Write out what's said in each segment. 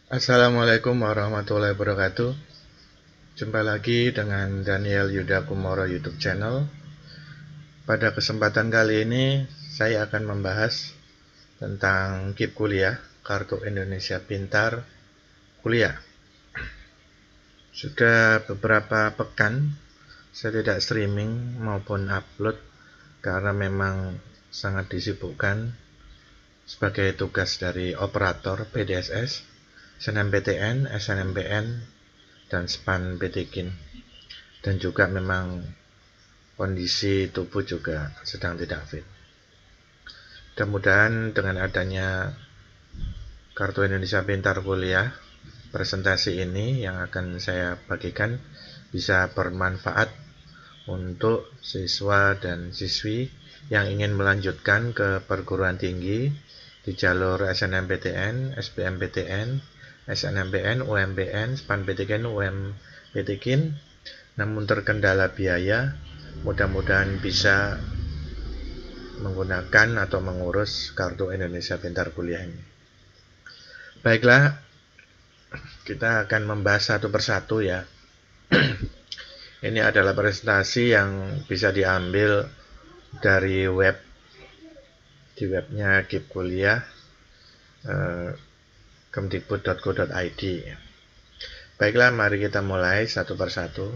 Assalamualaikum warahmatullahi wabarakatuh. Jumpa lagi dengan Daniel Yuda Kumoro YouTube channel. Pada kesempatan kali ini saya akan membahas tentang KIP Kuliah, Kartu Indonesia Pintar Kuliah. Sudah beberapa pekan saya tidak streaming maupun upload karena memang sangat disibukkan sebagai tugas dari operator PDSS, SNMPTN, SNMPN, dan SPAN PTKIN, dan juga memang kondisi tubuh juga sedang tidak fit. Mudah-mudahan dengan adanya Kartu Indonesia Pintar Kuliah, presentasi ini yang akan saya bagikan bisa bermanfaat untuk siswa dan siswi yang ingin melanjutkan ke perguruan tinggi di jalur SNMPTN, SBMPTN, SNMPN, UMPN, SPAN PTKIN, UMPTKIN, namun terkendala biaya. Mudah-mudahan bisa menggunakan atau mengurus Kartu Indonesia Pintar Kuliah ini. Baiklah, kita akan membahas satu persatu ya. Ini adalah presentasi yang bisa diambil dari di webnya KIP Kuliah, kemdikbud.go.id. Baiklah, mari kita mulai satu persatu.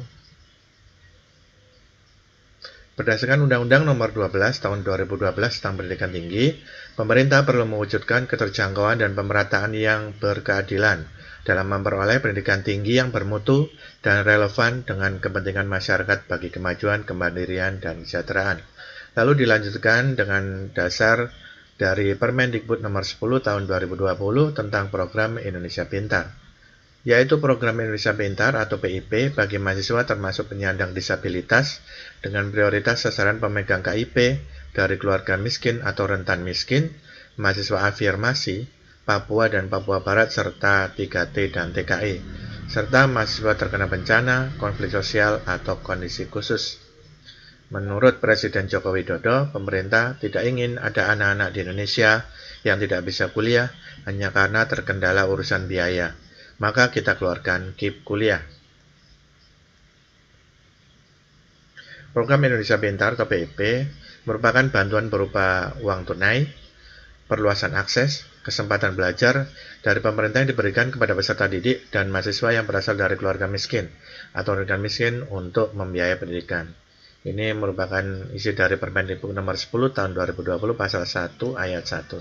Berdasarkan Undang-Undang Nomor 12 Tahun 2012 tentang Pendidikan Tinggi, pemerintah perlu mewujudkan keterjangkauan dan pemerataan yang berkeadilan dalam memperoleh pendidikan tinggi yang bermutu dan relevan dengan kepentingan masyarakat bagi kemajuan, kemandirian, dan kesejahteraan. Lalu dilanjutkan dengan dasar dari Permendikbud Nomor 10 Tahun 2020 tentang Program Indonesia Pintar, yaitu Program Indonesia Pintar atau PIP bagi mahasiswa termasuk penyandang disabilitas dengan prioritas sasaran pemegang KIP dari keluarga miskin atau rentan miskin, mahasiswa afirmasi, Papua dan Papua Barat serta 3T dan TKI, serta mahasiswa terkena bencana, konflik sosial atau kondisi khusus. Menurut Presiden Joko Widodo, pemerintah tidak ingin ada anak-anak di Indonesia yang tidak bisa kuliah hanya karena terkendala urusan biaya. Maka kita keluarkan KIP Kuliah. Program Indonesia Pintar atau PIP merupakan bantuan berupa uang tunai, perluasan akses, kesempatan belajar dari pemerintah yang diberikan kepada peserta didik dan mahasiswa yang berasal dari keluarga miskin atau rentan miskin untuk membiayai pendidikan. Ini merupakan isi dari Permendikbud Nomor 10 Tahun 2020 Pasal 1 Ayat 1.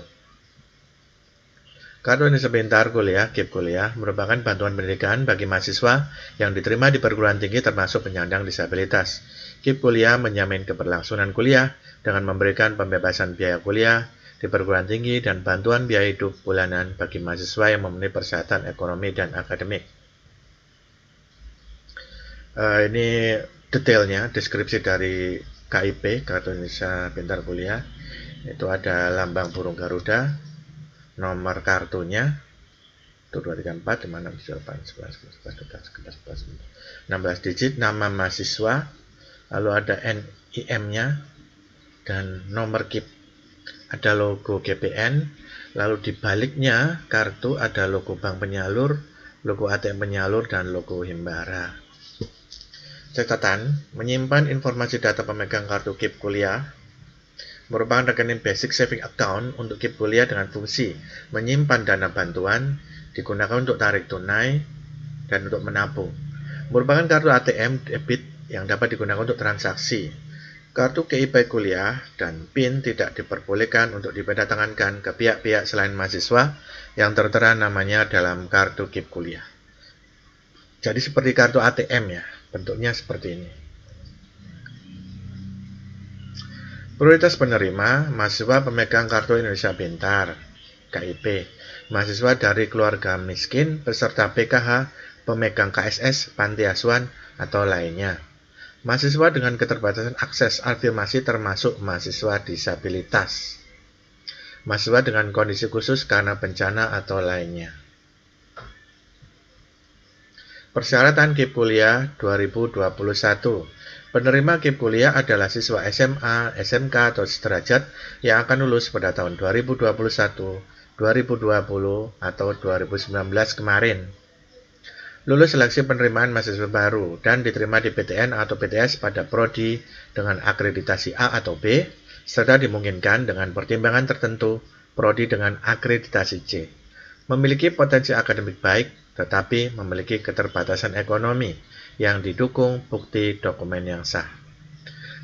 Kartu Indonesia Pintar Kuliah, KIP Kuliah, merupakan bantuan pendidikan bagi mahasiswa yang diterima di perguruan tinggi termasuk penyandang disabilitas. KIP Kuliah menjamin keberlangsungan kuliah dengan memberikan pembebasan biaya kuliah di perguruan tinggi dan bantuan biaya hidup bulanan bagi mahasiswa yang memenuhi persyaratan ekonomi dan akademik. Ini detailnya, deskripsi dari KIP, Kartu Indonesia Pintar Kuliah. Itu ada lambang burung Garuda, nomor kartunya, itu 234, 16 digit, nama mahasiswa, lalu ada NIM-nya, dan nomor KIP. Ada logo GPN, lalu di baliknya kartu ada logo bank penyalur, logo ATM penyalur, dan logo Himbara. Catatan, menyimpan informasi data pemegang kartu KIP Kuliah merupakan rekening basic saving account untuk KIP Kuliah dengan fungsi menyimpan dana bantuan, digunakan untuk tarik tunai, dan untuk menabung. Merupakan kartu ATM debit yang dapat digunakan untuk transaksi. Kartu KIP Kuliah dan PIN tidak diperbolehkan untuk dipindah-tangankan ke pihak-pihak selain mahasiswa yang tertera namanya dalam kartu KIP Kuliah. Jadi seperti kartu ATM ya, bentuknya seperti ini. Prioritas penerima, mahasiswa pemegang Kartu Indonesia Pintar, KIP, mahasiswa dari keluarga miskin, peserta PKH, pemegang KSS, panti asuhan, atau lainnya. Mahasiswa dengan keterbatasan akses afirmasi termasuk mahasiswa disabilitas. Mahasiswa dengan kondisi khusus karena bencana atau lainnya. Persyaratan KIP Kuliah 2021. Penerima KIP Kuliah adalah siswa SMA, SMK, atau sederajat yang akan lulus pada tahun 2021 2020 atau 2019 kemarin. Lulus seleksi penerimaan mahasiswa baru dan diterima di PTN atau PTS pada prodi dengan akreditasi A atau B, serta dimungkinkan dengan pertimbangan tertentu prodi dengan akreditasi C. Memiliki potensi akademik baik, tetapi memiliki keterbatasan ekonomi yang didukung bukti dokumen yang sah.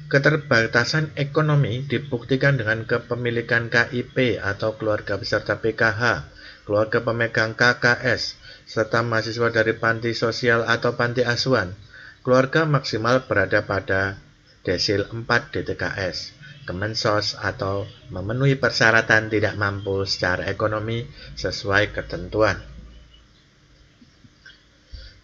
Keterbatasan ekonomi dibuktikan dengan kepemilikan KIP atau keluarga beserta PKH, keluarga pemegang KKS, serta mahasiswa dari panti sosial atau panti asuhan. Keluarga maksimal berada pada desil 4 DTKS, Kemensos atau memenuhi persyaratan tidak mampu secara ekonomi sesuai ketentuan.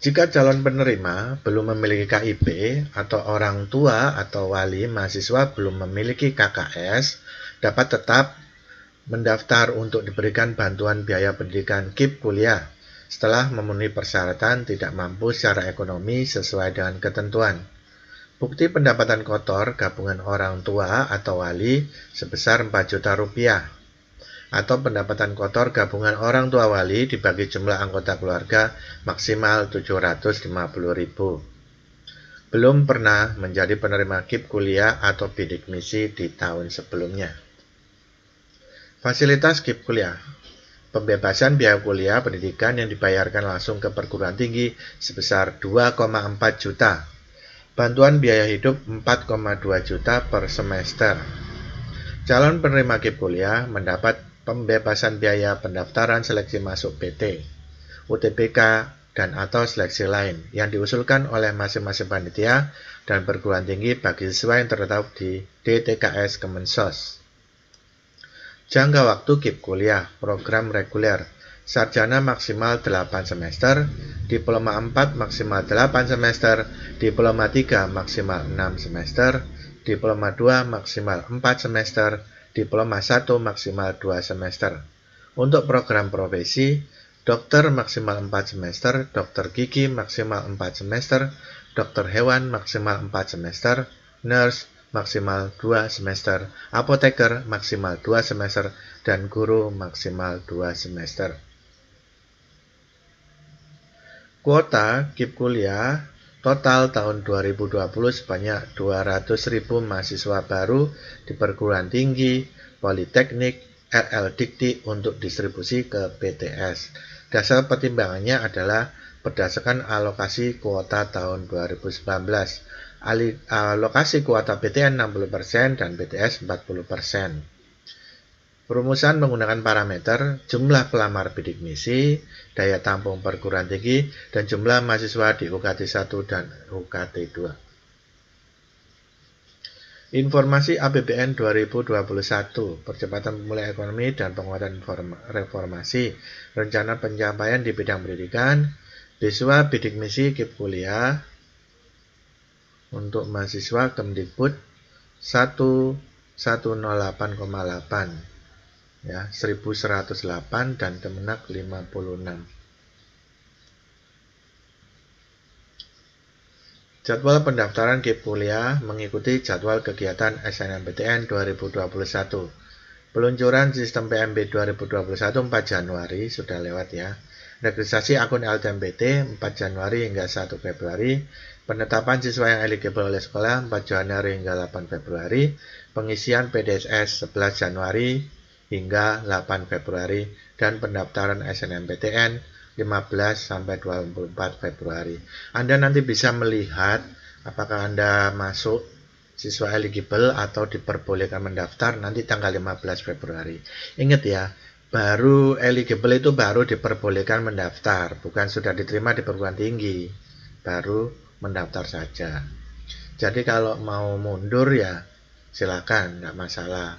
Jika calon penerima belum memiliki KIP atau orang tua atau wali mahasiswa belum memiliki KKS, dapat tetap mendaftar untuk diberikan bantuan biaya pendidikan KIP kuliah setelah memenuhi persyaratan tidak mampu secara ekonomi sesuai dengan ketentuan. Bukti pendapatan kotor gabungan orang tua atau wali sebesar 4 juta rupiah atau pendapatan kotor gabungan orang tua wali dibagi jumlah anggota keluarga maksimal 750.000. Belum pernah menjadi penerima KIP kuliah atau bidik misi di tahun sebelumnya. Fasilitas KIP kuliah. Pembebasan biaya kuliah pendidikan yang dibayarkan langsung ke perguruan tinggi sebesar 2,4 juta. Bantuan biaya hidup 4,2 juta per semester. Calon penerima KIP kuliah mendapat pembebasan biaya pendaftaran seleksi masuk PT, UTBK, dan atau seleksi lain yang diusulkan oleh masing-masing panitia dan perguruan tinggi bagi siswa yang terletak di DTKS Kemensos. Jangka waktu KIP kuliah, program reguler, sarjana maksimal 8 semester, diploma 4 maksimal 8 semester, diploma 3 maksimal 6 semester, diploma 2 maksimal 4 semester, diploma 1 maksimal 2 semester. Untuk program profesi, dokter maksimal 4 semester, dokter gigi maksimal 4 semester, dokter hewan maksimal 4 semester, nurse maksimal 2 semester, apoteker maksimal 2 semester, dan guru maksimal 2 semester. Kuota KIP kuliah total tahun 2020 sebanyak 200.000 mahasiswa baru di perguruan tinggi, politeknik, RL Dikti untuk distribusi ke PTS. Dasar pertimbangannya adalah berdasarkan alokasi kuota tahun 2019. Alokasi kuota PTN 60% dan PTS 40%. Perumusan menggunakan parameter jumlah pelamar bidik misi, daya tampung perguruan tinggi, dan jumlah mahasiswa di UKT 1 dan UKT 2. Informasi APBN 2021, percepatan pemulihan ekonomi dan penguatan reformasi, rencana pencapaian di bidang pendidikan, beasiswa bidik misi KIP kuliah, untuk mahasiswa Kemdikbud 1108,8. Ya, 1108 dan Kemenak 56. Jadwal pendaftaran KIP kuliah mengikuti jadwal kegiatan SNMPTN 2021. Peluncuran sistem PMB 2021 4 Januari sudah lewat ya. Registrasi akun LTMPT 4 Januari hingga 1 Februari. Penetapan siswa yang eligible oleh sekolah 4 Januari hingga 8 Februari. Pengisian PDSS 11 Januari hingga 8 Februari dan pendaftaran SNMPTN 15 sampai 24 Februari. Anda nanti bisa melihat apakah Anda masuk siswa eligible atau diperbolehkan mendaftar nanti tanggal 15 Februari. Ingat ya, baru eligible itu baru diperbolehkan mendaftar, bukan sudah diterima di perguruan tinggi, baru mendaftar saja. Jadi kalau mau mundur ya silakan, nggak masalah.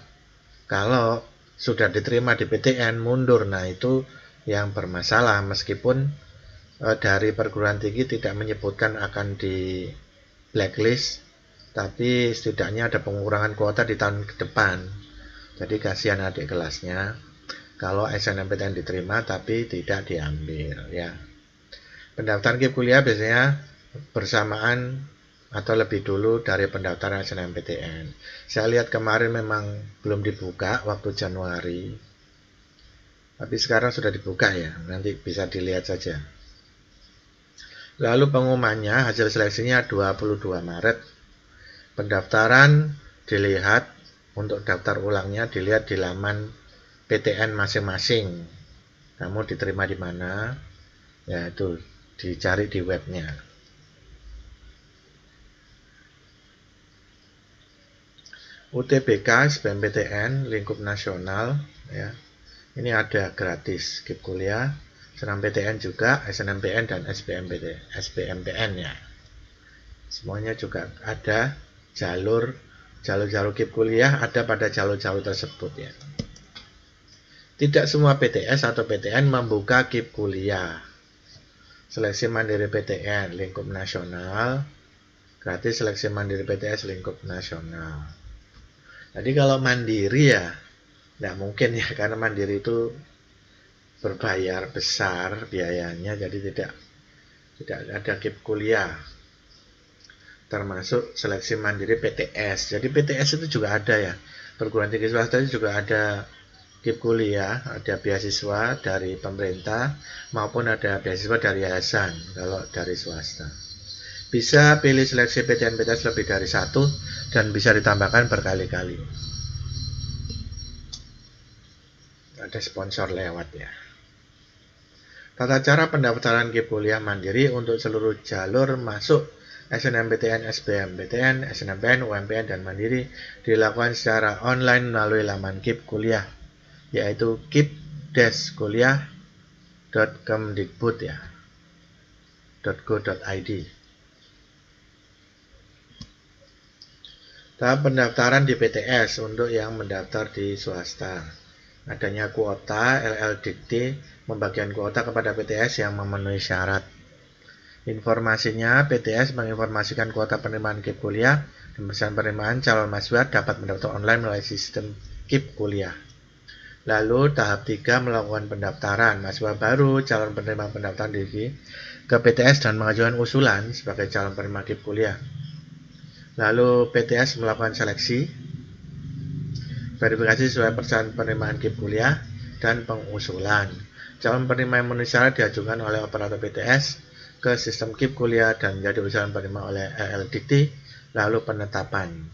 Kalau sudah diterima di PTN mundur, nah itu yang bermasalah, meskipun dari perguruan tinggi tidak menyebutkan akan di blacklist, tapi setidaknya ada pengurangan kuota di tahun ke depan. Jadi kasihan adik kelasnya kalau SNMPTN diterima tapi tidak diambil ya. Pendaftaran KIP kuliah biasanya bersamaan atau lebih dulu dari pendaftaran SNMPTN. Saya lihat kemarin memang belum dibuka waktu Januari. Tapi sekarang sudah dibuka ya, nanti bisa dilihat saja. Lalu pengumumannya, hasil seleksinya 22 Maret. Pendaftaran dilihat, untuk daftar ulangnya dilihat di laman PTN masing-masing. Kamu diterima di mana? Ya itu dicari di webnya. UTBK SBMPTN lingkup nasional ya. Ini ada gratis KIP kuliah, SNMPTN juga, SNMPN dan SBMPN ya. Semuanya juga ada jalur KIP kuliah ada pada jalur-jalur tersebut ya. Tidak semua PTS atau PTN membuka KIP kuliah. Seleksi mandiri PTN lingkup nasional, gratis seleksi mandiri PTS lingkup nasional. Jadi kalau mandiri ya nggak mungkin ya, karena mandiri itu berbayar besar biayanya, jadi tidak ada KIP kuliah. Termasuk seleksi mandiri PTS. Jadi PTS itu juga ada ya, perguruan tinggi swasta itu juga ada KIP kuliah, ada beasiswa dari pemerintah maupun ada beasiswa dari yayasan kalau dari swasta. Bisa pilih seleksi PTN PTS lebih dari satu dan bisa ditambahkan berkali-kali. Ada sponsor lewat ya. Tata cara pendaftaran KIP kuliah mandiri untuk seluruh jalur masuk SNMPTN, SBMPTN, SNMPN, UMPN, dan mandiri dilakukan secara online melalui laman KIP kuliah, yaitu kip-kuliah.kemdikbud ya, .go.id. Tahap pendaftaran di PTS untuk yang mendaftar di swasta. Adanya kuota, LLDikti membagikan kuota kepada PTS yang memenuhi syarat. Informasinya, PTS menginformasikan kuota penerimaan KIP kuliah dan persyaratan penerimaan calon mahasiswa dapat mendaftar online melalui sistem KIP kuliah. Lalu tahap 3 melakukan pendaftaran mahasiswa baru calon penerima pendaftaran diri ke PTS dan mengajukan usulan sebagai calon penerima KIP kuliah. Lalu PTS melakukan seleksi, verifikasi sesuai persyaratan penerimaan KIP kuliah, dan pengusulan. Calon penerima yang memenuhi syarat diajukan oleh operator PTS ke sistem KIP kuliah dan menjadi usulan penerima oleh LLDikti, lalu penetapan.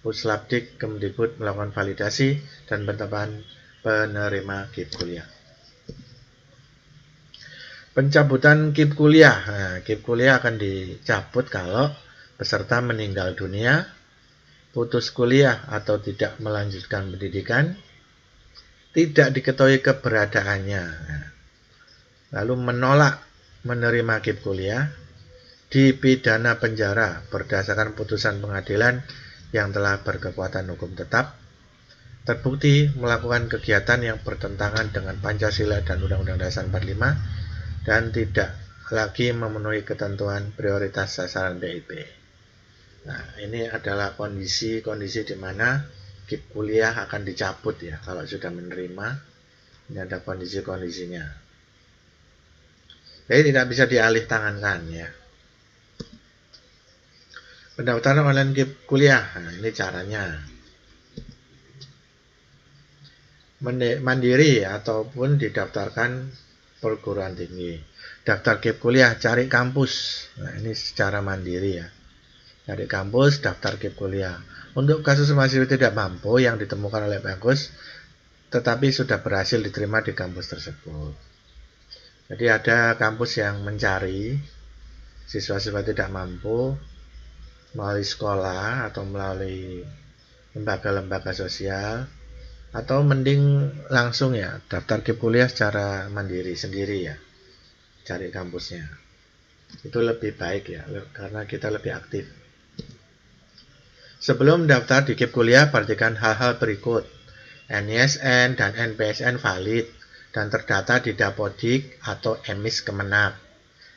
Puslapdik Kemdikbud melakukan validasi dan penetapan penerima KIP kuliah. Pencabutan KIP kuliah. Nah, KIP kuliah akan dicabut kalau peserta meninggal dunia, putus kuliah atau tidak melanjutkan pendidikan, tidak diketahui keberadaannya, lalu menolak menerima KIP kuliah, dipidana penjara berdasarkan putusan pengadilan yang telah berkekuatan hukum tetap, terbukti melakukan kegiatan yang bertentangan dengan Pancasila dan Undang-Undang Dasar 45, dan tidak lagi memenuhi ketentuan prioritas sasaran BIP. Nah, ini adalah kondisi-kondisi di mana KIP kuliah akan dicabut ya kalau sudah menerima. Ini ada kondisi-kondisinya. Jadi tidak bisa dialih tangankan ya. Pendaftaran online KIP kuliah. Nah, ini caranya. Mandiri ataupun didaftarkan perguruan tinggi. Daftar KIP kuliah, cari kampus. Nah, ini secara mandiri ya. Cari kampus, daftar KIP kuliah. Untuk kasus mahasiswa tidak mampu yang ditemukan oleh kampus, tetapi sudah berhasil diterima di kampus tersebut. Jadi ada kampus yang mencari siswa-siswa tidak mampu melalui sekolah atau melalui lembaga-lembaga sosial, atau mending langsung ya daftar KIP kuliah secara mandiri sendiri ya, cari kampusnya. Itu lebih baik ya, karena kita lebih aktif. Sebelum daftar di KIP kuliah, perhatikan hal-hal berikut. NISN dan NPSN valid dan terdata di Dapodik atau EMIS Kemenag.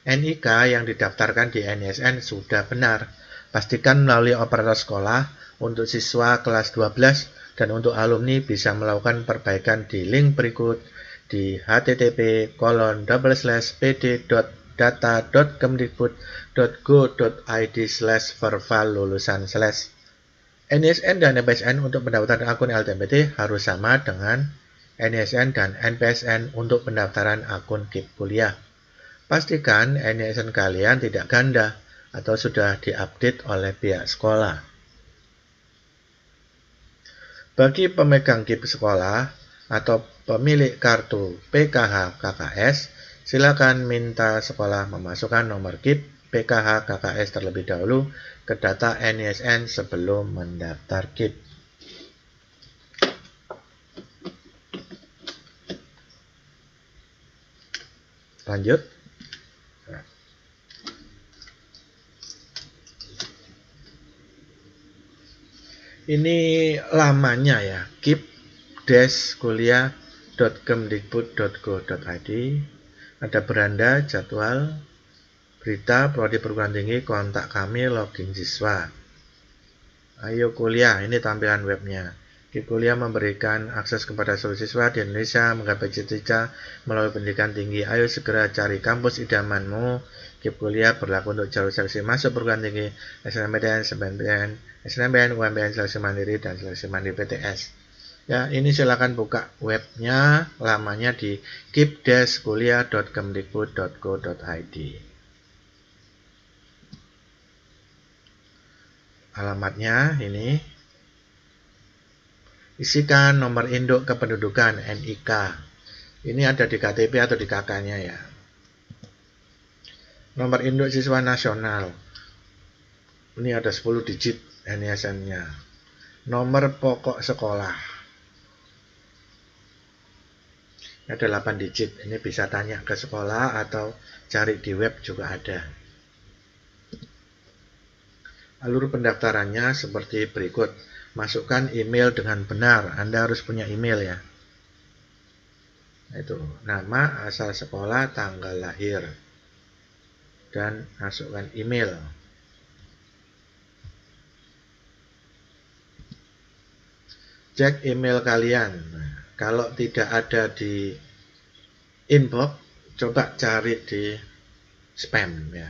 NIK yang didaftarkan di NISN sudah benar. Pastikan melalui operator sekolah. Untuk siswa kelas 12 dan untuk alumni bisa melakukan perbaikan di link berikut di http://pd.data.kemdikbud.go.id/verval/lulusan/. NISN dan NPSN untuk pendaftaran akun LTMPT harus sama dengan NISN, dan NPSN untuk pendaftaran akun KIP kuliah. Pastikan NISN kalian tidak ganda atau sudah diupdate oleh pihak sekolah. Bagi pemegang KIP sekolah atau pemilik kartu PKH KKS, silakan minta sekolah memasukkan nomor KIP PKH KKS terlebih dahulu ke data NISN sebelum mendaftar KIP. Lanjut. Ini lamanya ya, kip-kuliah.kemdikbud.go.id. Ada beranda, jadwal, berita, prodi perguruan tinggi, kontak kami, login siswa. Ayo kuliah, ini tampilan webnya. KIP Kuliah memberikan akses kepada seluruh siswa di Indonesia menggapai cita-cita melalui pendidikan tinggi. Ayo segera cari kampus idamanmu. KIP Kuliah berlaku untuk jalur seleksi masuk perguruan tinggi, SNMPTN, SNMPTN, UMPN, seleksi mandiri, dan seleksi mandiri PTS. Ya, ini silakan buka webnya, lamanya di kip-kuliah.kemdikbud.go.id. Alamatnya ini. Isikan nomor induk kependudukan NIK. Ini ada di KTP atau di KK-nya ya. Nomor induk siswa nasional. Ini ada 10 digit NISN-nya. Nomor pokok sekolah. Ada 8 digit. Ini bisa tanya ke sekolah atau cari di web juga ada. Alur pendaftarannya seperti berikut. Masukkan email dengan benar. Anda harus punya email ya. Itu nama, asal sekolah, tanggal lahir, dan masukkan email. Cek email kalian. Kalau tidak ada di inbox, coba cari di spam ya.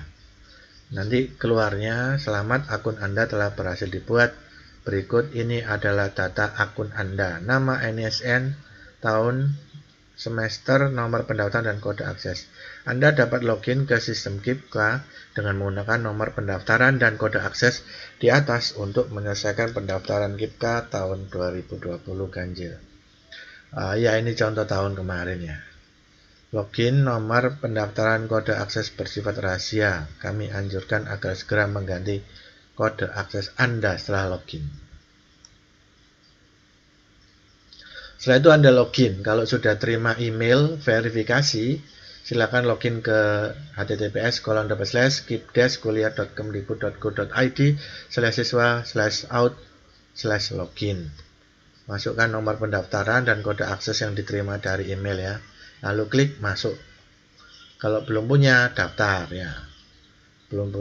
Nanti keluarnya, selamat, akun Anda telah berhasil dibuat. Berikut ini adalah data akun Anda. Nama, NISN, tahun, semester, nomor pendaftaran, dan kode akses. Anda dapat login ke sistem KIPK dengan menggunakan nomor pendaftaran dan kode akses di atas untuk menyelesaikan pendaftaran KIPK tahun 2020 ganjil. Ya, ini contoh tahun kemarin ya. Login, nomor pendaftaran, kode akses bersifat rahasia. Kami anjurkan agar segera mengganti kode akses Anda setelah login. Setelah itu Anda login. Kalau sudah terima email verifikasi, silakan login ke https://kip-kuliah.kemdikbud.go.id/siswa/out/login. Masukkan nomor pendaftaran dan kode akses yang diterima dari email ya. Lalu klik masuk. Kalau belum punya, daftar ya. Belum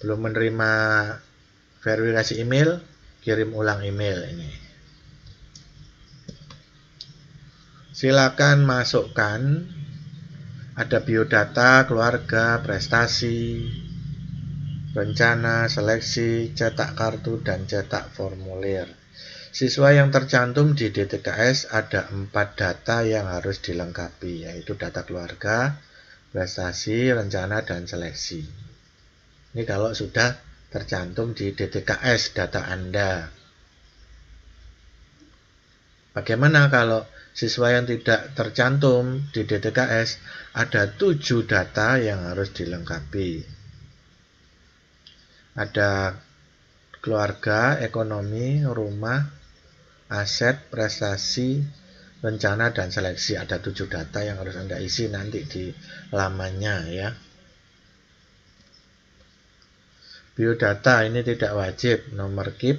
menerima verifikasi email, kirim ulang email ini. Silakan masukkan, ada biodata, keluarga, prestasi, rencana, seleksi, cetak kartu, dan cetak formulir. Siswa yang tercantum di DTKS ada 4 data yang harus dilengkapi, yaitu data keluarga, prestasi, rencana, dan seleksi. Ini kalau sudah tercantum di DTKS data Anda. Bagaimana kalau siswa yang tidak tercantum di DTKS? Ada 7 data yang harus dilengkapi. Ada keluarga, ekonomi, rumah, aset, prestasi, rencana, dan seleksi. Ada 7 data yang harus Anda isi nanti di lamannya ya. Biodata ini tidak wajib, nomor KIP,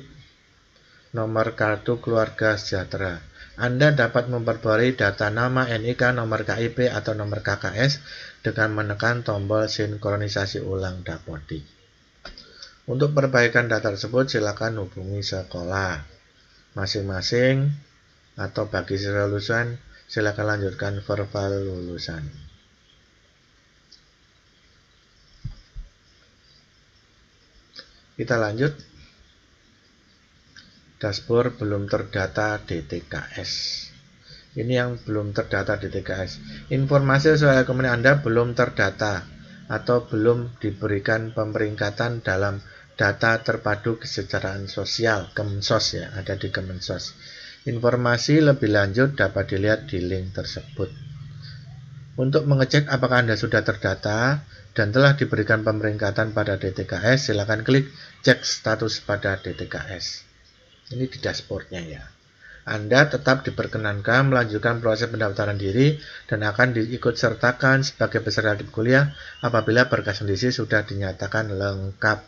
nomor kartu keluarga sejahtera. Anda dapat memperbarui data nama, NIK, nomor KIP, atau nomor KKS dengan menekan tombol sinkronisasi ulang Dapodik. Untuk perbaikan data tersebut, silakan hubungi sekolah masing-masing, atau bagi siswa lulusan, silakan lanjutkan verbal lulusan. Kita lanjut. Dashboard belum terdata DTKS. Ini yang belum terdata DTKS. Informasi soal ekonomi Anda belum terdata atau belum diberikan pemeringkatan dalam data terpadu kesejahteraan sosial, Kemensos ya, ada di Kemensos. Informasi lebih lanjut dapat dilihat di link tersebut. Untuk mengecek apakah Anda sudah terdata dan telah diberikan pemeringkatan pada DTKS, silakan klik cek status pada DTKS. Ini di dashboardnya ya. Anda tetap diperkenankan melanjutkan proses pendaftaran diri dan akan diikut sertakan sebagai peserta kuliah apabila berkas kondisi sudah dinyatakan lengkap.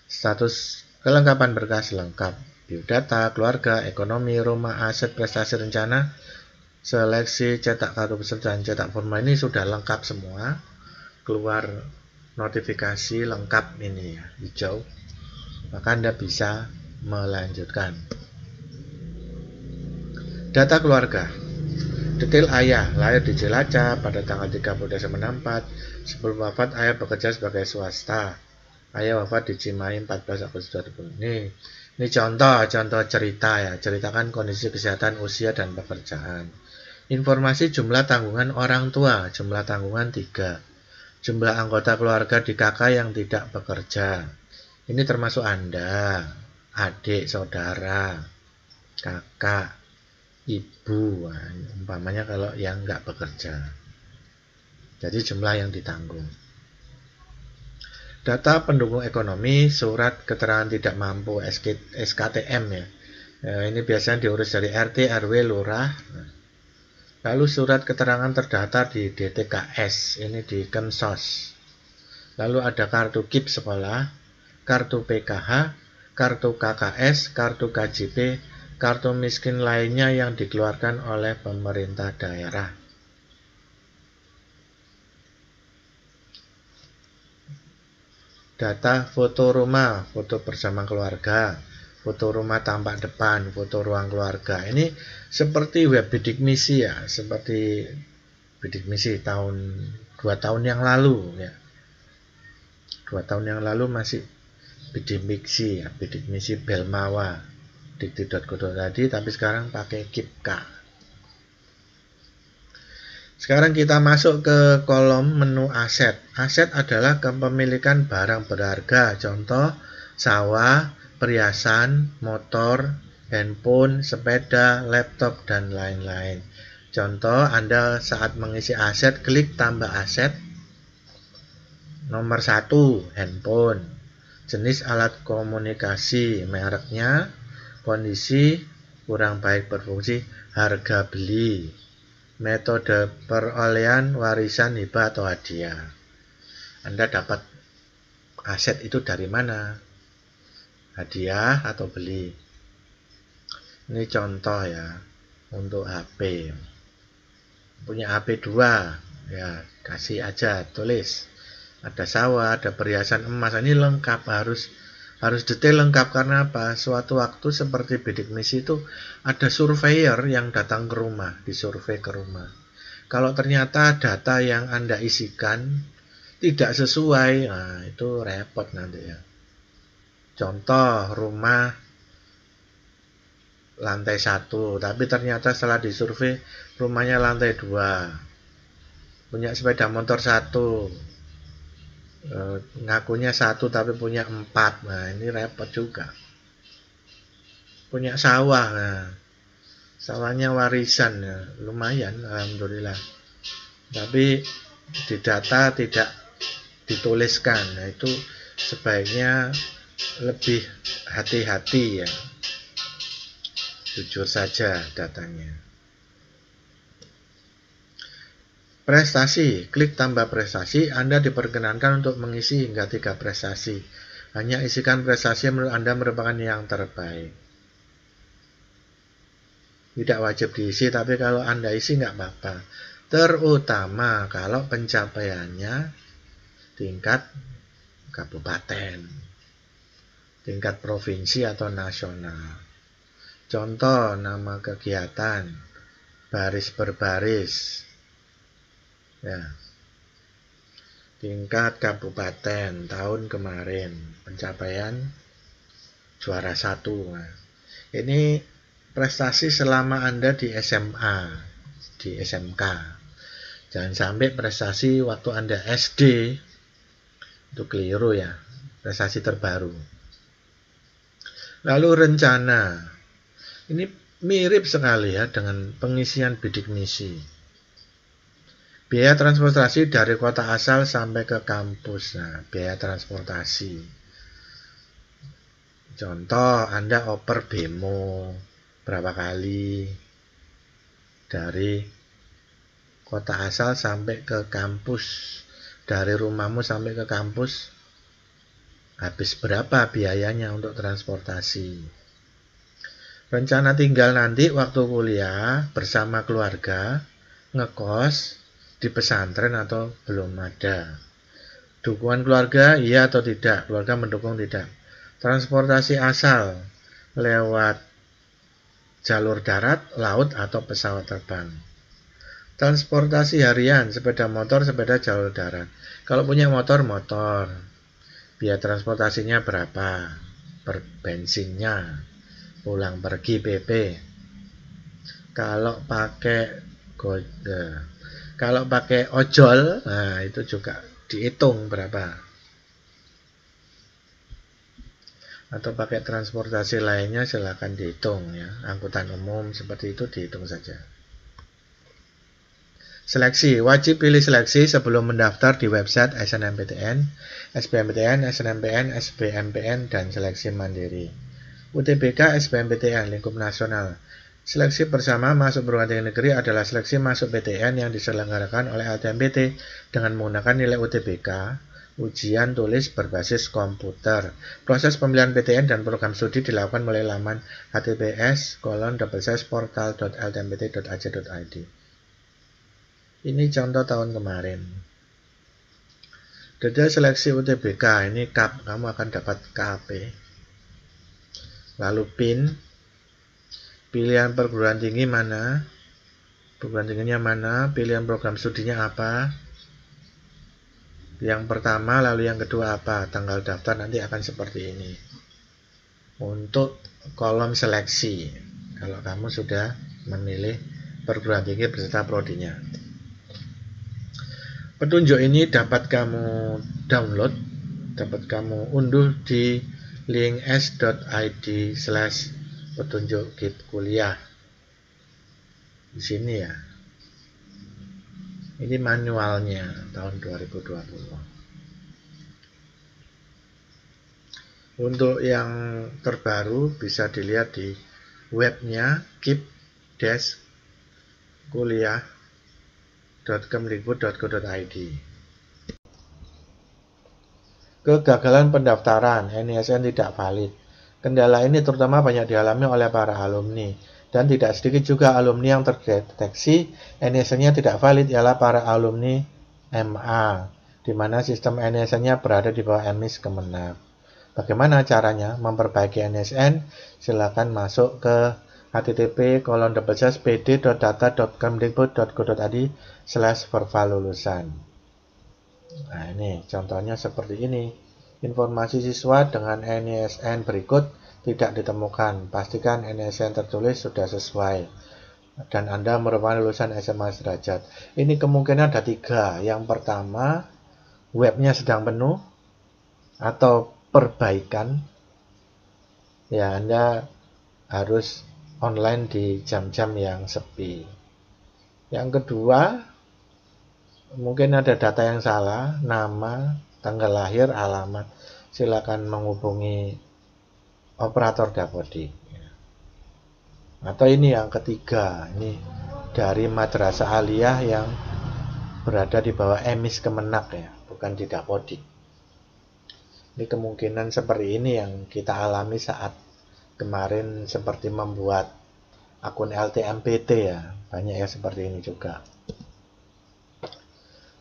Status kelengkapan berkas lengkap. Biodata, keluarga, ekonomi, rumah, aset, prestasi rencana, seleksi, cetak kartu peserta, dan cetak formulir ini sudah lengkap semua. Keluar notifikasi lengkap ini ya, hijau. Maka Anda bisa melanjutkan. Data keluarga. Detail ayah, lahir di Cilacap pada tanggal 30 Desember 64. Sebelum wafat, ayah bekerja sebagai swasta. Ayah wafat di Cimahi 14 Agustus 2000. Ini contoh cerita ya, ceritakan kondisi kesehatan, usia, dan pekerjaan. Informasi jumlah tanggungan orang tua, jumlah tanggungan 3. Jumlah anggota keluarga di kakak yang tidak bekerja. Ini termasuk Anda, adik, saudara, kakak, ibu, umpamanya kalau yang nggak bekerja. Jadi jumlah yang ditanggung. Data pendukung ekonomi, surat keterangan tidak mampu, SKTM ya. Ini biasanya diurus dari RT, RW, lurah. Lalu surat keterangan terdata di DTKS, ini di Kemensos. Lalu ada kartu KIP sekolah, kartu PKH, kartu KKS, kartu KJP, kartu miskin lainnya yang dikeluarkan oleh pemerintah daerah. Data foto rumah, foto bersama keluarga, foto rumah tampak depan, foto ruang keluarga. Ini seperti web bidik misi ya, seperti bidik misi 2 tahun yang lalu ya. 2 tahun yang lalu masih bidik misi ya, bidik misi Belmawa, dikti.go tadi, tapi sekarang pakai KIPK. Sekarang kita masuk ke kolom menu aset. Aset adalah kepemilikan barang berharga, contoh sawah, perhiasan, motor, handphone, sepeda, laptop, dan lain-lain. Contoh, Anda saat mengisi aset, klik tambah aset. Nomor 1, handphone. Jenis alat komunikasi, mereknya, kondisi, kurang baik berfungsi, harga beli. Metode perolehan, warisan, hibah, atau hadiah. Anda dapat aset itu dari mana? Hadiah atau beli? Ini contoh ya, untuk HP. Punya HP 2, ya kasih aja, tulis. Ada sawah, ada perhiasan emas, ini lengkap, harus detail lengkap. Karena apa? Suatu waktu seperti bidik misi itu ada surveyor yang datang ke rumah, disurvei ke rumah. Kalau ternyata data yang Anda isikan tidak sesuai, nah itu repot nanti ya. Contoh, rumah lantai 1, tapi ternyata setelah disurvei rumahnya lantai 2. Punya sepeda motor 1. Ngakunya 1 tapi punya 4. Nah ini repot juga. Punya sawah, nah sawahnya warisan ya, lumayan alhamdulillah, tapi di data tidak dituliskan. Nah itu sebaiknya lebih hati-hati ya, jujur saja datanya. Prestasi, klik tambah prestasi. Anda diperkenankan untuk mengisi hingga 3 prestasi. Hanya isikan prestasi yang menurut Anda merupakan yang terbaik. Tidak wajib diisi, tapi kalau Anda isi nggak apa-apa. Terutama kalau pencapaiannya tingkat kabupaten, tingkat provinsi atau nasional. Contoh, nama kegiatan, baris berbaris. Ya, tingkat kabupaten tahun kemarin pencapaian juara 1. Nah, Ini prestasi selama Anda di SMA, di SMK. Jangan sampai prestasi waktu Anda SD, itu keliru ya, prestasi terbaru. Lalu rencana, ini mirip sekali ya dengan pengisian bidik misi. Biaya transportasi dari kota asal sampai ke kampus. Nah, biaya transportasi. Contoh, Anda oper bemo berapa kali dari kota asal sampai ke kampus. Dari rumahmu sampai ke kampus, habis berapa biayanya untuk transportasi. Rencana tinggal nanti waktu kuliah bersama keluarga, ngekos di pesantren atau belum ada. Dukungan keluarga, iya atau tidak? Keluarga mendukung tidak? Transportasi asal lewat jalur darat, laut, atau pesawat terbang. Transportasi harian, sepeda motor, sepeda jalur darat. Kalau punya motor, biaya transportasinya berapa? Per bensinnya, pulang pergi PP. Kalau pakai ojol, nah itu juga dihitung berapa. Atau pakai transportasi lainnya silakan dihitung ya. Angkutan umum seperti itu dihitung saja. Seleksi, wajib pilih seleksi sebelum mendaftar di website SNMPTN, SBMPTN, SNMPN, SBMPN, dan seleksi mandiri. UTBK, SBMPTN, lingkup nasional. Seleksi bersama masuk perguruan tinggi negeri adalah seleksi masuk PTN yang diselenggarakan oleh LTMPT dengan menggunakan nilai UTBK, ujian tulis berbasis komputer. Proses pemilihan PTN dan program studi dilakukan melalui laman https://portal.ltmpt.ac.id. Ini contoh tahun kemarin. Detail seleksi UTBK, ini KAP, kamu akan dapat KAP. Lalu PIN, pilihan perguruan tinggi mana, perguruan tingginya mana, pilihan program studinya apa, yang pertama lalu yang kedua apa, tanggal daftar nanti akan seperti ini. Untuk kolom seleksi, kalau kamu sudah memilih perguruan tinggi beserta prodinya. Petunjuk ini dapat kamu download, dapat kamu unduh di link s.id/petunjuk kit kuliah. Di sini ya. Ini manualnya tahun 2020. Untuk yang terbaru bisa dilihat di webnya kip-kuliah.kemdikbud.go.id. Kegagalan pendaftaran, NISN tidak valid. Kendala ini terutama banyak dialami oleh para alumni, dan tidak sedikit juga alumni yang terdeteksi NISN-nya tidak valid ialah para alumni MA, di mana sistem NISN-nya berada di bawah MIS Kemenag. Bagaimana caranya memperbaiki NISN? Silakan masuk ke http://pd.data.kemdikbud.go.id/vervalulusan. Nah, ini contohnya seperti ini. Informasi siswa dengan NISN berikut tidak ditemukan. Pastikan NISN tertulis sudah sesuai dan Anda merupakan lulusan SMA sederajat. Ini kemungkinan ada 3. Yang pertama, webnya sedang penuh atau perbaikan. Ya, Anda harus online di jam-jam yang sepi. Yang kedua, mungkin ada data yang salah, nama, tanggal lahir, alamat. Silakan menghubungi operator Dapodik. Atau ini yang ketiga, ini dari Madrasah Aliyah yang berada di bawah MIS Kemenag ya, bukan di Dapodik. Ini kemungkinan seperti ini yang kita alami saat kemarin seperti membuat akun LTMPT ya, banyak ya seperti ini juga.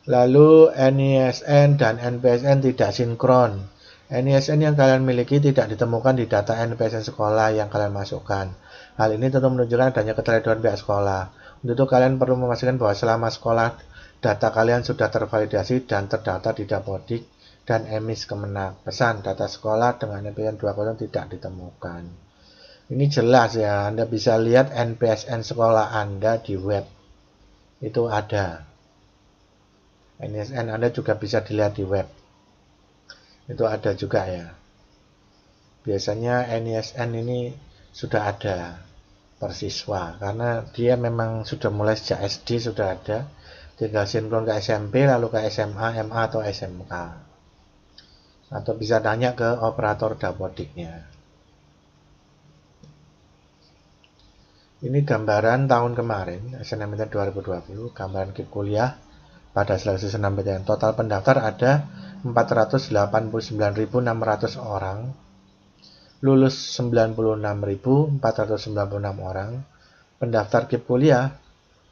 Lalu NISN dan NPSN tidak sinkron. NISN yang kalian miliki tidak ditemukan di data NPSN sekolah yang kalian masukkan. Hal ini tentu menunjukkan adanya keteledoran pihak sekolah. Untuk itu kalian perlu memastikan bahwa selama sekolah data kalian sudah tervalidasi dan terdaftar di Dapodik dan MIS Kemenag. Pesan, data sekolah dengan NPSN 20 tidak ditemukan. Ini jelas ya, Anda bisa lihat NPSN sekolah Anda di web. Itu ada. NPSN Anda juga bisa dilihat di web. Itu ada juga ya. Biasanya NISN ini sudah ada per siswa, karena dia memang sudah mulai sejak SD sudah ada, tinggal sinkron ke SMP, lalu ke SMA, MA, atau SMK. Atau bisa tanya ke operator dapodiknya. Ini gambaran tahun kemarin, SNMPTN 2020, gambaran KIP kuliah pada seleksi SNMPTN. Total pendaftar ada 489.600 orang, lulus 96.496 orang, pendaftar KIP kuliah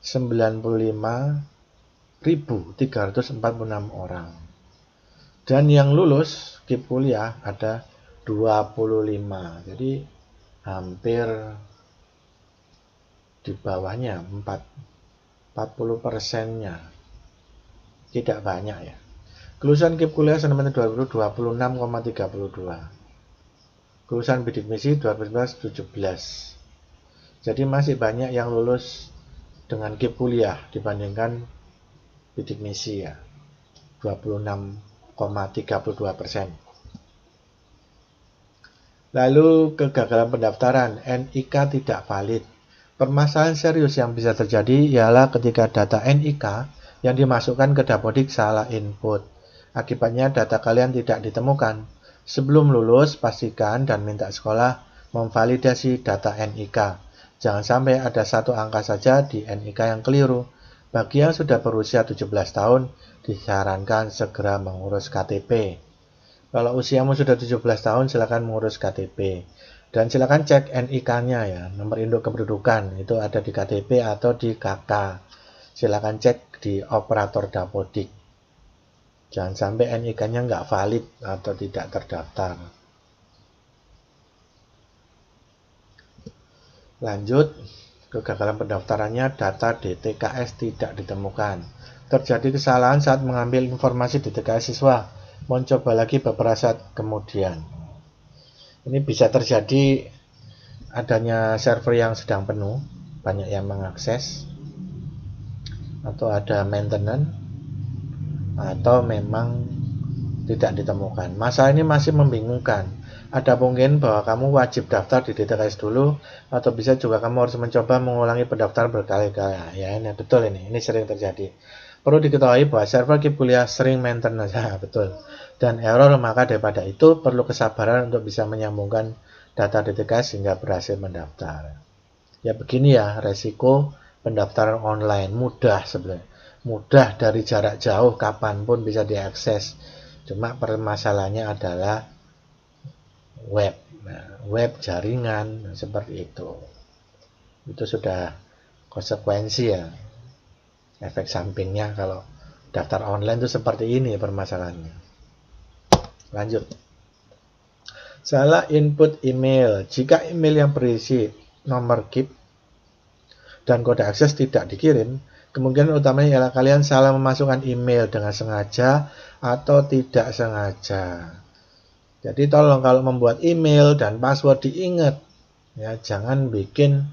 95.346 orang. Dan yang lulus KIP kuliah ada 25. Jadi hampir di bawahnya 40%-nya. Tidak banyak ya. Kelulusan KIP kuliah SNMPTN 2020 26,32. Kelulusan bidik misi 2017. Jadi masih banyak yang lulus dengan KIP kuliah dibandingkan bidik misi ya. 26,32%. Lalu kegagalan pendaftaran, NIK tidak valid. Permasalahan serius yang bisa terjadi ialah ketika data NIK yang dimasukkan ke Dapodik salah input. Akibatnya data kalian tidak ditemukan. Sebelum lulus, pastikan dan minta sekolah memvalidasi data NIK. Jangan sampai ada satu angka saja di NIK yang keliru. Bagi yang sudah berusia 17 tahun, disarankan segera mengurus KTP. Kalau usiamu sudah 17 tahun, silakan mengurus KTP. Dan silakan cek NIK-nya ya, nomor induk kependudukan, itu ada di KTP atau di KK. Silakan cek di operator Dapodik. Jangan sampai NIK-nya nggak valid atau tidak terdaftar. Lanjut, kegagalan pendaftarannya, data DTKS tidak ditemukan. Terjadi kesalahan saat mengambil informasi DTKS siswa. Mohon coba lagi beberapa saat kemudian. Ini bisa terjadi adanya server yang sedang penuh, banyak yang mengakses, atau ada maintenance, atau memang tidak ditemukan. Masalah ini masih membingungkan. Ada mungkin bahwa kamu wajib daftar di DTKS dulu, atau bisa juga kamu harus mencoba mengulangi pendaftaran berkali-kali. Ya, ini betul ini sering terjadi. Perlu diketahui bahwa server KIP kuliah sering maintenance, betul. Dan error, maka daripada itu perlu kesabaran untuk bisa menyambungkan data DTKS sehingga berhasil mendaftar. Ya begini ya, resiko pendaftaran online mudah sebenarnya. Mudah dari jarak jauh, kapanpun bisa diakses. Cuma permasalahannya adalah web. Nah, web jaringan seperti itu. Itu sudah konsekuensi ya. Efek sampingnya kalau daftar online itu seperti ini permasalahannya. Lanjut. Salah input email. Jika email yang berisi nomor KIP dan kode akses tidak dikirim, kemungkinan utamanya ialah kalian salah memasukkan email dengan sengaja atau tidak sengaja. Jadi tolong kalau membuat email dan password diingat. Ya, jangan bikin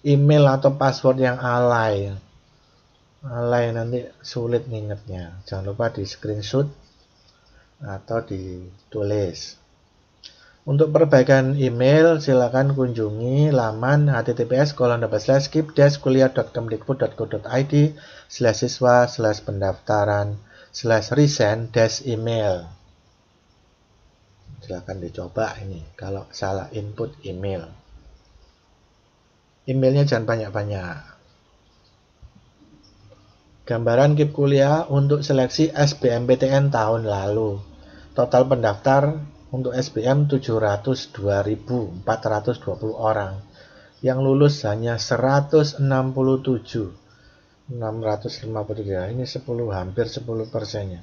email atau password yang alay. Alay nanti sulit ngingetnya. Jangan lupa di screenshot atau ditulis. Untuk perbaikan email, silakan kunjungi laman https://kip-kuliah.kemdikbud.go.id/siswa/pendaftaran/resend-email. Silakan dicoba ini kalau salah input email. Emailnya jangan banyak-banyak. Gambaran KIP kuliah untuk seleksi SBMPTN tahun lalu. Total pendaftar untuk SBM 702.420 orang. Yang lulus hanya 167.653. Ini hampir 10%-nya.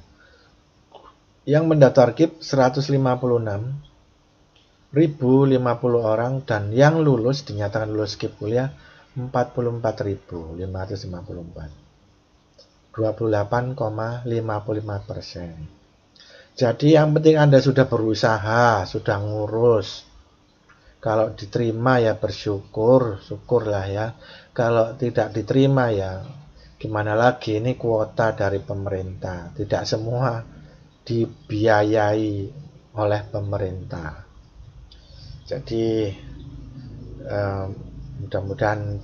Yang mendaftar KIP 156.050 orang, dan yang lulus dinyatakan lulus KIP kuliah 44.554. 28,55%. Jadi yang penting Anda sudah berusaha, sudah ngurus. Kalau diterima ya bersyukur, syukurlah ya. Kalau tidak diterima ya gimana lagi, ini kuota dari pemerintah. Tidak semua dibiayai oleh pemerintah. Jadi mudah-mudahan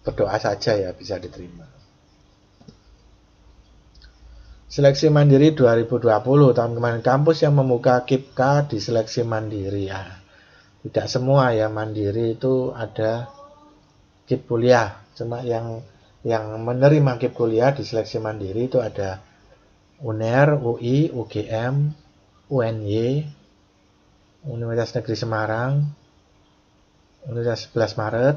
berdoa saja ya bisa diterima. Seleksi mandiri 2020 tahun kemarin, kampus yang membuka KIPK di seleksi mandiri ya. Tidak semua ya, mandiri itu ada KIP kuliah. Cuma yang menerima KIP kuliah di seleksi mandiri itu ada UNER, UI, UGM, UNY, Universitas Negeri Semarang, Universitas 11 Maret,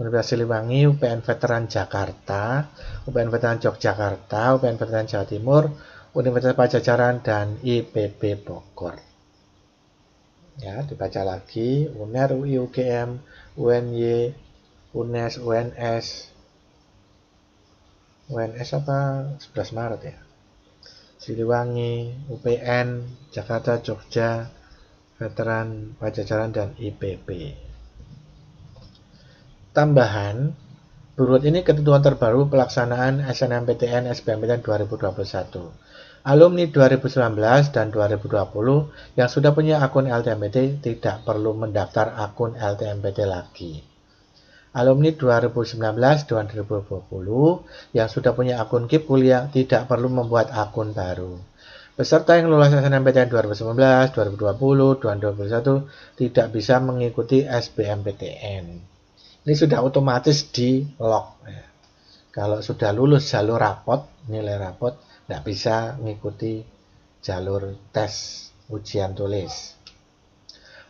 Universitas Siliwangi, UPN Veteran Jakarta, UPN Veteran Yogyakarta, UPN Veteran Jawa Timur, Universitas Pajajaran, dan IPB Bogor. Ya, dibaca lagi: UNER, UI, UGM, UNY, UNES, UNS apa 11 Maret ya, Siliwangi, UPN Jakarta, Jogja, Veteran Pajajaran, dan IPB. Tambahan, berikut ini ketentuan terbaru pelaksanaan SNMPTN SBMPTN 2021. Alumni 2019 dan 2020 yang sudah punya akun LTMPT tidak perlu mendaftar akun LTMPT lagi. Alumni 2019 dan 2020 yang sudah punya akun KIP kuliah tidak perlu membuat akun baru. Peserta yang lulus SNMPTN 2019, 2020, dan 2021 tidak bisa mengikuti SBMPTN. Ini sudah otomatis di lock. Kalau sudah lulus jalur rapot, nilai rapot, tidak bisa mengikuti jalur tes ujian tulis.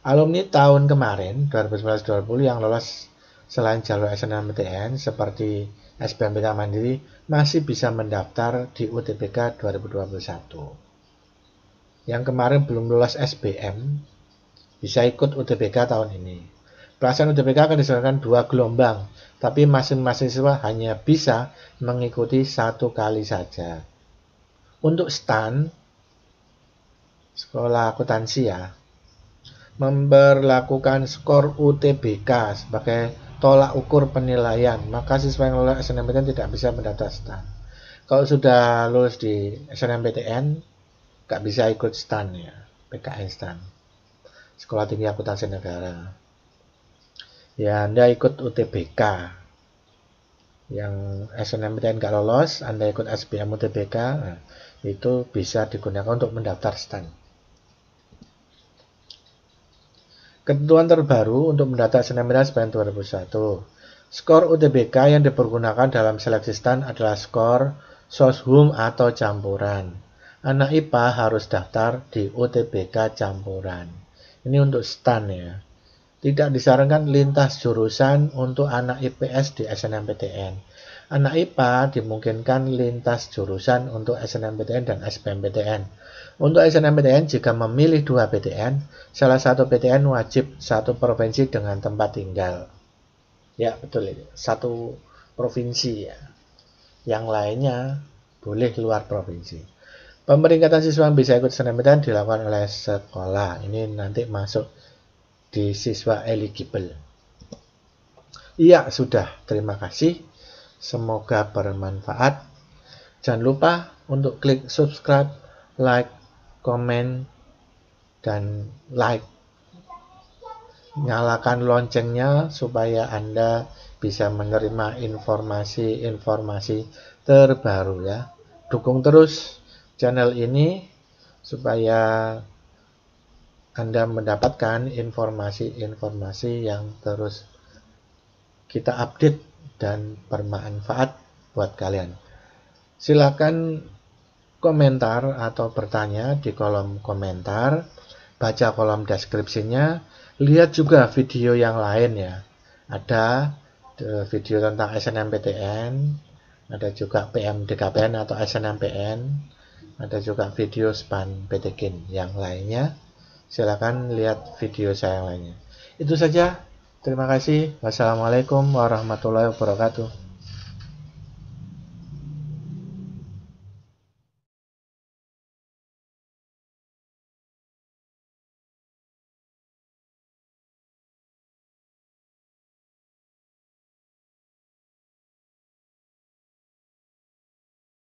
Alumni tahun kemarin 2019-2020 yang lolos selain jalur SNMPTN seperti SBMPTN Mandiri masih bisa mendaftar di UTBK 2021. Yang kemarin belum lulus SBM bisa ikut UTBK tahun ini. Pelaksanaan UTBK akan diselenggarakan 2 gelombang, tapi masing-masing siswa hanya bisa mengikuti 1 kali saja. Untuk STAN, Sekolah Akuntansi ya, memberlakukan skor UTBK sebagai tolak ukur penilaian, maka siswa yang lulus SNMPTN tidak bisa mendaftar STAN. Kalau sudah lulus di SNMPTN, nggak bisa ikut STAN ya, PKN STAN, Sekolah Tinggi Akuntansi Negara. Ya, Anda ikut UTBK. Yang SNMPTN nggak lolos, Anda ikut SBM UTBK, nah, itu bisa digunakan untuk mendaftar STAN. Ketentuan terbaru untuk mendaftar SNMPTN SBM 2021. Skor UTBK yang dipergunakan dalam seleksi STAN adalah skor SOSHUM atau campuran. Anak IPA harus daftar di UTBK campuran. Ini untuk STAN ya. Tidak disarankan lintas jurusan untuk anak IPS di SNMPTN. Anak IPA dimungkinkan lintas jurusan untuk SNMPTN dan SBMPTN. Untuk SNMPTN, jika memilih 2 PTN, salah satu PTN wajib satu provinsi dengan tempat tinggal. Ya, betul itu. Satu provinsi ya. Yang lainnya boleh luar provinsi. Pemeringkatan siswa yang bisa ikut SNMPTN dilakukan oleh sekolah. Ini nanti masuk di siswa eligible. Iya, sudah. Terima kasih. Semoga bermanfaat. Jangan lupa untuk klik subscribe, like, komen, dan like. Nyalakan loncengnya supaya Anda bisa menerima informasi-informasi terbaru ya. Dukung terus channel ini supaya Anda mendapatkan informasi-informasi yang terus kita update dan bermanfaat buat kalian. Silakan komentar atau bertanya di kolom komentar, baca kolom deskripsinya, lihat juga video yang lain ya. Ada video tentang SNMPTN, ada juga PMDKPN atau SNMPN, ada juga video SPAN PTKIN yang lainnya. Silakan lihat video saya yang lainnya. Itu saja. Terima kasih. Wassalamualaikum warahmatullahi wabarakatuh.